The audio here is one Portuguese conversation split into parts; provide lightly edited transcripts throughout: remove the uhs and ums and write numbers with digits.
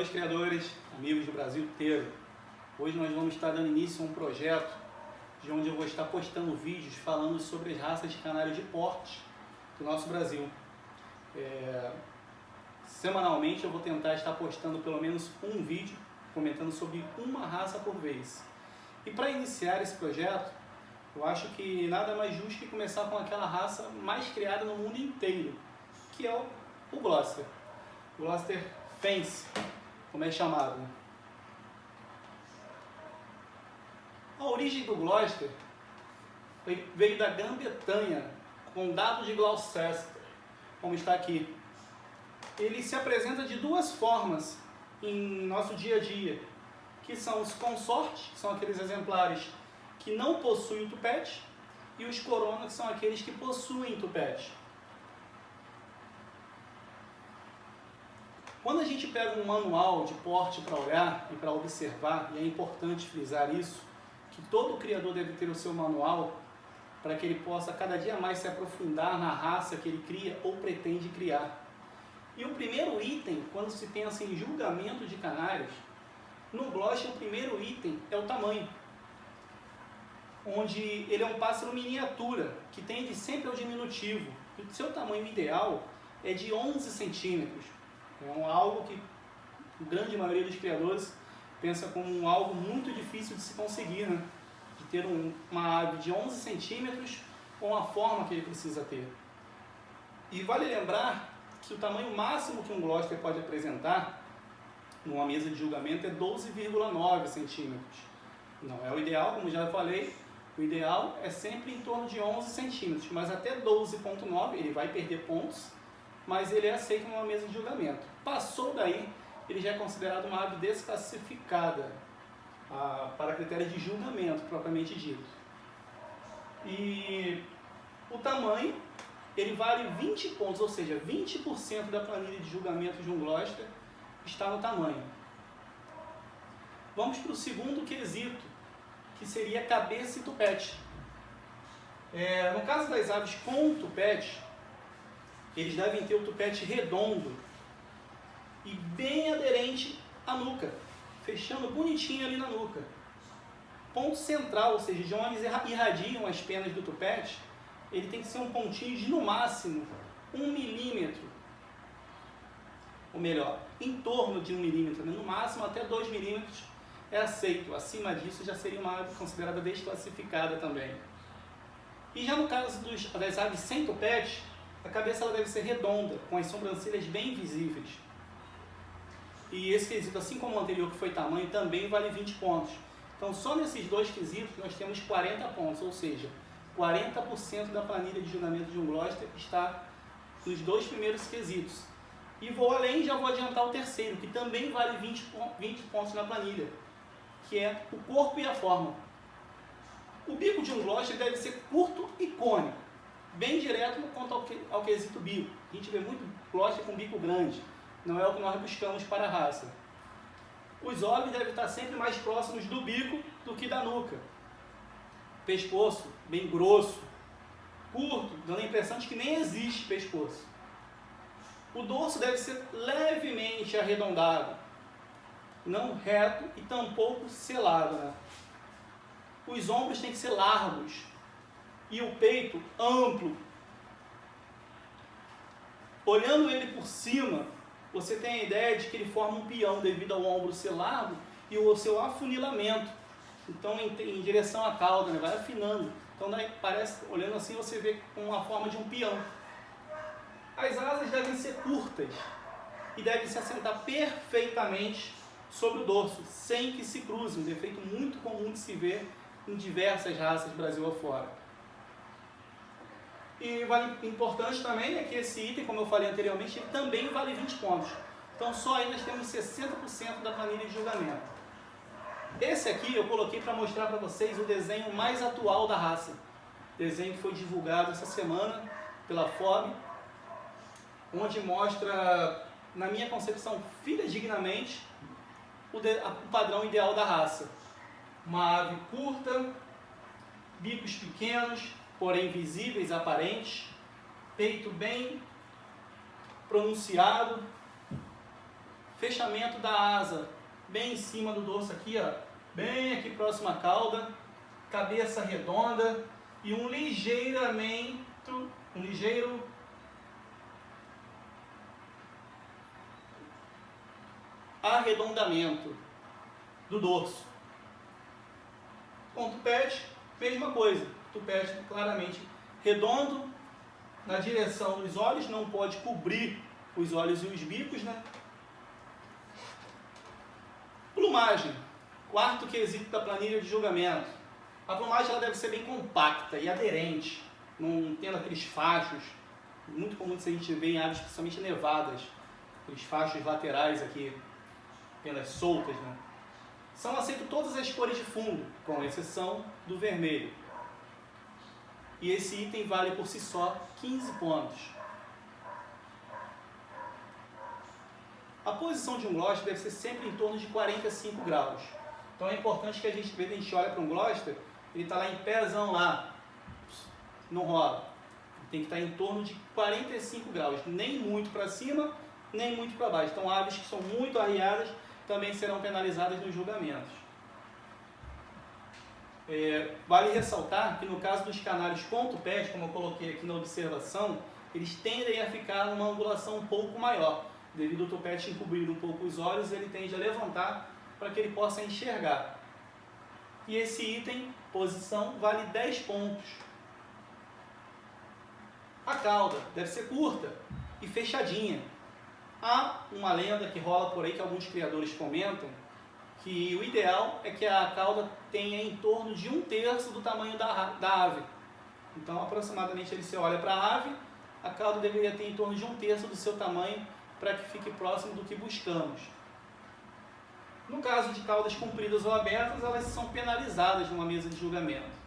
noite, criadores, amigos do Brasil inteiro. Hoje nós vamos estar dando início a um projeto de onde eu vou estar postando vídeos falando sobre as raças de canário de porte do nosso Brasil. Semanalmente eu vou tentar estar postando pelo menos um vídeo comentando sobre uma raça por vez. E para iniciar esse projeto, eu acho que nada mais justo que começar com aquela raça mais criada no mundo inteiro, que é o Gloucester. Gloucester Fence, como é chamado. A origem do Gloucester veio da Grã-Bretanha, condado de Gloucester, como está aqui. Ele se apresenta de duas formas em nosso dia a dia, que são os consortes, que são aqueles exemplares que não possuem tupete, e os corona, que são aqueles que possuem tupete. Quando a gente pega um manual de porte para olhar e para observar, e é importante frisar isso, que todo criador deve ter o seu manual para que ele possa cada dia mais se aprofundar na raça que ele cria ou pretende criar. E o primeiro item, quando se pensa em julgamento de canários, no Gloucester o primeiro item é o tamanho, onde ele é um pássaro miniatura, que tende sempre ao diminutivo. E o seu tamanho ideal é de 11 centímetros. É algo que a grande maioria dos criadores pensa como algo muito difícil de se conseguir, né? De ter uma ave de 11 centímetros com a forma que ele precisa ter. E vale lembrar que o tamanho máximo que um Gloucester pode apresentar numa mesa de julgamento é 12,9 centímetros. Não é o ideal, como já falei, o ideal é sempre em torno de 11 centímetros, mas até 12,9 ele vai perder pontos, mas ele é aceito numa mesa de julgamento. Passou daí, ele já é considerado uma ave desclassificada para critérios de julgamento, propriamente dito. E o tamanho, ele vale 20 pontos, ou seja, 20% da planilha de julgamento de um Gloucester está no tamanho. Vamos para o segundo quesito, que seria cabeça e tupete. No caso das aves com tupete, eles devem ter o tupete redondo e bem aderente à nuca, fechando bonitinho ali na nuca. Ponto central, ou seja, de onde irradiam as penas do tupete, ele tem que ser um pontinho de no máximo 1 milímetro, ou melhor, em torno de 1 milímetro, no máximo até 2 milímetros é aceito. Acima disso já seria uma ave considerada desclassificada também. E já no caso das aves sem tupete, a cabeça ela deve ser redonda, com as sobrancelhas bem visíveis. E esse quesito, assim como o anterior que foi tamanho, também vale 20 pontos. Então só nesses dois quesitos nós temos 40 pontos, ou seja, 40% da planilha de julgamento de um Gloucester está nos dois primeiros quesitos. E vou além, já vou adiantar o terceiro, que também vale 20 pontos na planilha, que é o corpo e a forma. O bico de um Gloucester deve ser curto e cônico, bem direto quanto ao quesito bico. A gente vê muito Gloucester com bico grande, não é o que nós buscamos para a raça. Os olhos devem estar sempre mais próximos do bico do que da nuca. Pescoço bem grosso, curto, dando a impressão de que nem existe pescoço. O dorso deve ser levemente arredondado, não reto e tampouco selado, né? Os ombros têm que ser largos e o peito amplo. Olhando ele por cima, você tem a ideia de que ele forma um peão devido ao ombro ser largo e o seu afunilamento. Então, em direção à cauda, né? Vai afinando. Então, daí parece, olhando assim, você vê uma forma de um peão. As asas devem ser curtas e devem se assentar perfeitamente sobre o dorso, sem que se cruzem. Um defeito muito comum de se ver em diversas raças Brasil afora. E importante também é que esse item, como eu falei anteriormente, ele também vale 20 pontos. Então só aí nós temos 60% da planilha de julgamento. Esse aqui eu coloquei para mostrar para vocês o desenho mais atual da raça. Desenho que foi divulgado essa semana pela FOB, onde mostra, na minha concepção, fidedignamente, o padrão ideal da raça. Uma ave curta, bicos pequenos, porém visíveis, aparentes, peito bem pronunciado, fechamento da asa bem em cima do dorso aqui, ó, bem aqui próximo à cauda, cabeça redonda e um ligeiro arredondamento do dorso. Com o tupete, mesma coisa, tupete claramente redondo na direção dos olhos, não pode cobrir os olhos e os bicos, né? Plumagem, quarto quesito da planilha de julgamento. A plumagem ela deve ser bem compacta e aderente, não tendo aqueles fachos, muito comum que a gente vê em aves principalmente nevadas, aqueles fachos laterais aqui, penas soltas, né? São aceitas todas as cores de fundo, com exceção do vermelho. E esse item vale por si só 15 pontos. A posição de um Gloucester deve ser sempre em torno de 45 graus. Então é importante que a gente olha para um Gloucester, ele está lá em pézão lá, não rola. Tem que estar em torno de 45 graus, nem muito para cima, nem muito para baixo. Então aves que são muito arriadas também serão penalizadas nos julgamentos. Vale ressaltar que no caso dos canários com tupete, como eu coloquei aqui na observação, eles tendem a ficar numa angulação um pouco maior. Devido ao tupete encobrir um pouco os olhos, ele tende a levantar para que ele possa enxergar. E esse item, posição, vale 10 pontos. A cauda deve ser curta e fechadinha. Há uma lenda que rola por aí, que alguns criadores comentam, que o ideal é que a cauda tenha em torno de 1/3 do tamanho da ave. Então, aproximadamente, você olha para a ave, a cauda deveria ter em torno de 1/3 do seu tamanho, para que fique próximo do que buscamos. No caso de caudas compridas ou abertas, elas são penalizadas numa mesa de julgamento.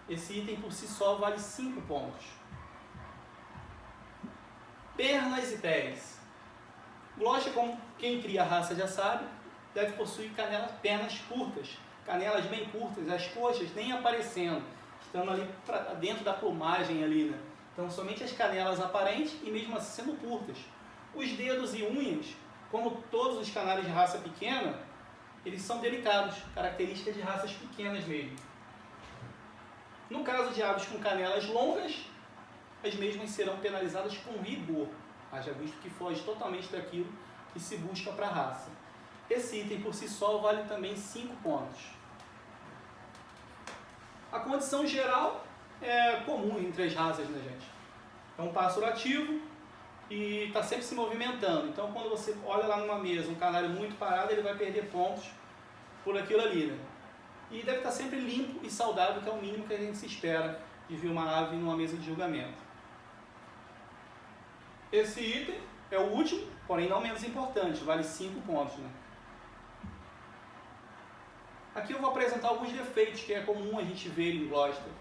Esse item por si só vale 5 pontos. Pernas e pés. Gloucester, como quem cria a raça já sabe, deve possuir pernas curtas, canelas bem curtas, as coxas nem aparecendo, estando ali dentro da plumagem ali, né? Então somente as canelas aparentes e mesmo assim sendo curtas. Os dedos e unhas, como todos os canários de raça pequena, eles são delicados, características de raças pequenas mesmo. No caso de aves com canelas longas, as mesmas serão penalizadas com rigor, haja visto que foge totalmente daquilo que se busca para a raça. Esse item por si só vale também 5 pontos. A condição geral é comum entre as raças, né, gente? É um pássaro ativo e está sempre se movimentando. Então, quando você olha lá numa mesa um canário muito parado, ele vai perder pontos por aquilo ali, né? E deve estar sempre limpo e saudável, que é o mínimo que a gente se espera de ver uma ave numa mesa de julgamento. Esse item é o último, porém não menos importante, vale 5 pontos, né? Aqui eu vou apresentar alguns defeitos que é comum a gente ver em Gloucester.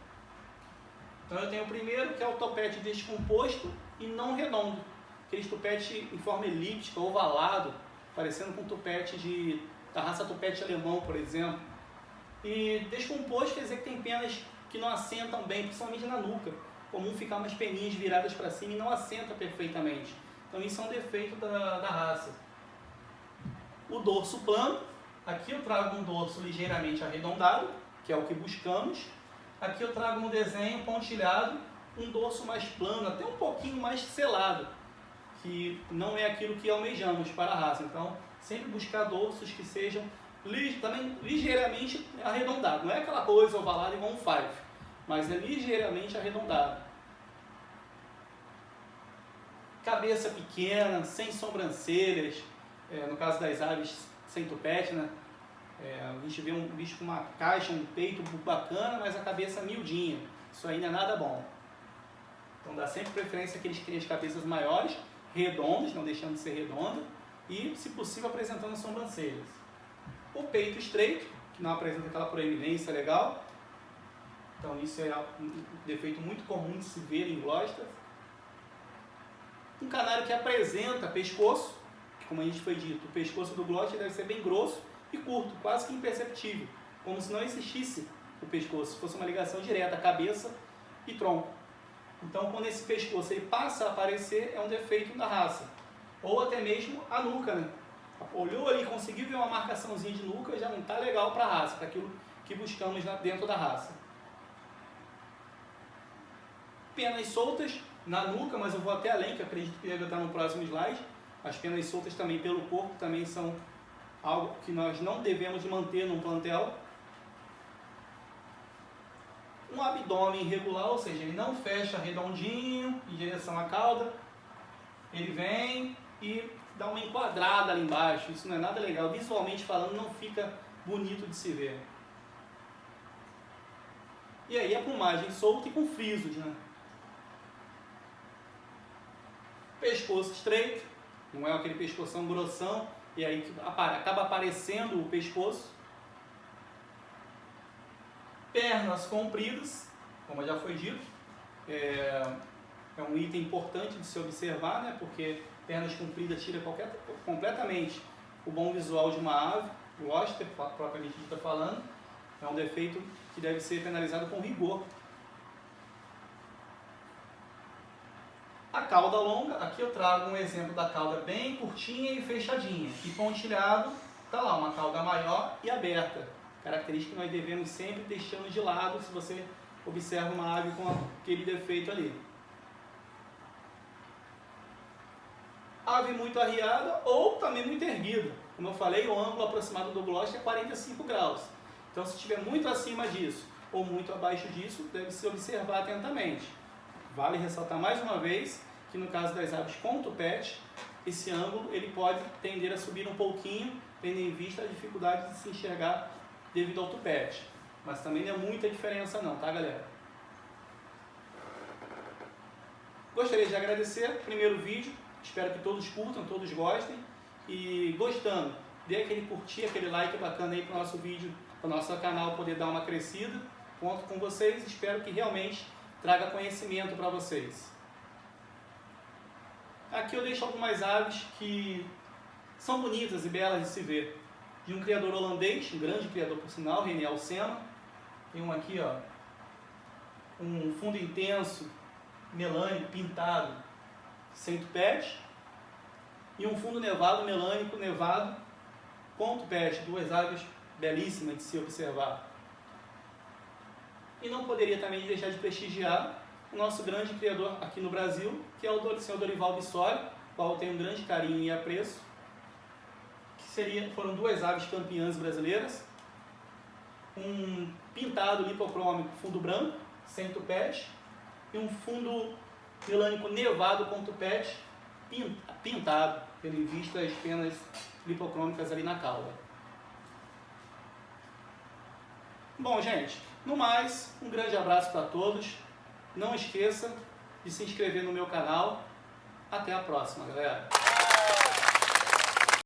Então eu tenho o primeiro, que é o topete descomposto e não redondo. Aquele tupete em forma elíptica, ovalado, parecendo com tupete da raça tupete alemão, por exemplo. E descomposto quer dizer que tem penas que não assentam bem, principalmente na nuca. Comum ficar umas peninhas viradas para cima e não assenta perfeitamente. Então isso é um defeito da raça. O dorso plano. Aqui eu trago um dorso ligeiramente arredondado, que é o que buscamos. Aqui eu trago um desenho pontilhado, um dorso mais plano, até um pouquinho mais selado, que não é aquilo que almejamos para a raça. Então, sempre buscar dorsos que sejam também ligeiramente arredondados. Não é aquela coisa ovalada igual um fife, mas é ligeiramente arredondado. Cabeça pequena, sem sobrancelhas, no caso das aves sem tupete, né? A gente vê um bicho com uma caixa, um peito bacana, mas a cabeça miudinha. Isso aí não é nada bom. Então dá sempre preferência àqueles que têm as cabeças maiores, redondas, não deixando de ser redonda, e, se possível, apresentando as sobrancelhas. O peito estreito, que não apresenta aquela proeminência legal. Então isso é um defeito muito comum de se ver em Gloucester. Um canário que apresenta pescoço, que, como a gente foi dito, o pescoço do Gloucester deve ser bem grosso e curto, quase que imperceptível, como se não existisse o pescoço, fosse uma ligação direta, cabeça e tronco. Então, quando esse pescoço ele passa a aparecer, é um defeito da raça. Ou até mesmo a nuca, né? Olhou ali, conseguiu ver uma marcaçãozinha de nuca, já não está legal para a raça, para aquilo que buscamos dentro da raça. Penas soltas na nuca, mas eu vou até além, que acredito que deve estar no próximo slide. As penas soltas também pelo corpo também são algo que nós não devemos manter num plantel. Um abdômen irregular, ou seja, ele não fecha redondinho em direção à cauda. Ele vem e dá uma enquadrada ali embaixo. Isso não é nada legal. Visualmente falando, não fica bonito de se ver. E aí a plumagem solta e com frisos, né? Pescoço estreito, não é aquele pescoção grossão, e aí acaba aparecendo o pescoço. Pernas compridas, como já foi dito, é um item importante de se observar, né? Porque pernas compridas tira completamente o bom visual de uma ave, o óster, propriamente dita falando. É um defeito que deve ser penalizado com rigor. A cauda longa, aqui eu trago um exemplo da cauda bem curtinha e fechadinha. E pontilhado, está lá, uma cauda maior e aberta. Característica que nós devemos sempre deixando de lado se você observa uma ave com aquele defeito ali. Ave muito arriada ou também muito erguida. Como eu falei, o ângulo aproximado do glote é 45 graus. Então, se estiver muito acima disso ou muito abaixo disso, deve se observar atentamente. Vale ressaltar mais uma vez que no caso das aves com tupete, esse ângulo ele pode tender a subir um pouquinho, tendo em vista a dificuldade de se enxergar devido ao tupete. Mas também não é muita diferença não, tá galera? Gostaria de agradecer o primeiro vídeo, espero que todos curtam, todos gostem. E gostando, dê aquele curtir, aquele like bacana aí para o nosso vídeo, para o nosso canal poder dar uma crescida. Conto com vocês, espero que realmente traga conhecimento para vocês. Aqui eu deixo algumas aves que são bonitas e belas de se ver. De um criador holandês, um grande criador por sinal, René Alcema. Tem um aqui, ó, um fundo intenso, melânico, pintado, sem tupete. E um fundo nevado, melânico, nevado, com tupete. Duas aves belíssimas de se observar. E não poderia também deixar de prestigiar o nosso grande criador aqui no Brasil, que é o senhor Dorival Bissoli, qual eu tenho um grande carinho e apreço, que foram duas aves campeãs brasileiras, um pintado lipocrômico fundo branco, sem tupete, e um fundo melânico nevado com tupete, pintado, tendo em vista as penas lipocrômicas ali na cauda. Bom, gente, no mais, um grande abraço para todos. Não esqueça de se inscrever no meu canal. Até a próxima, galera!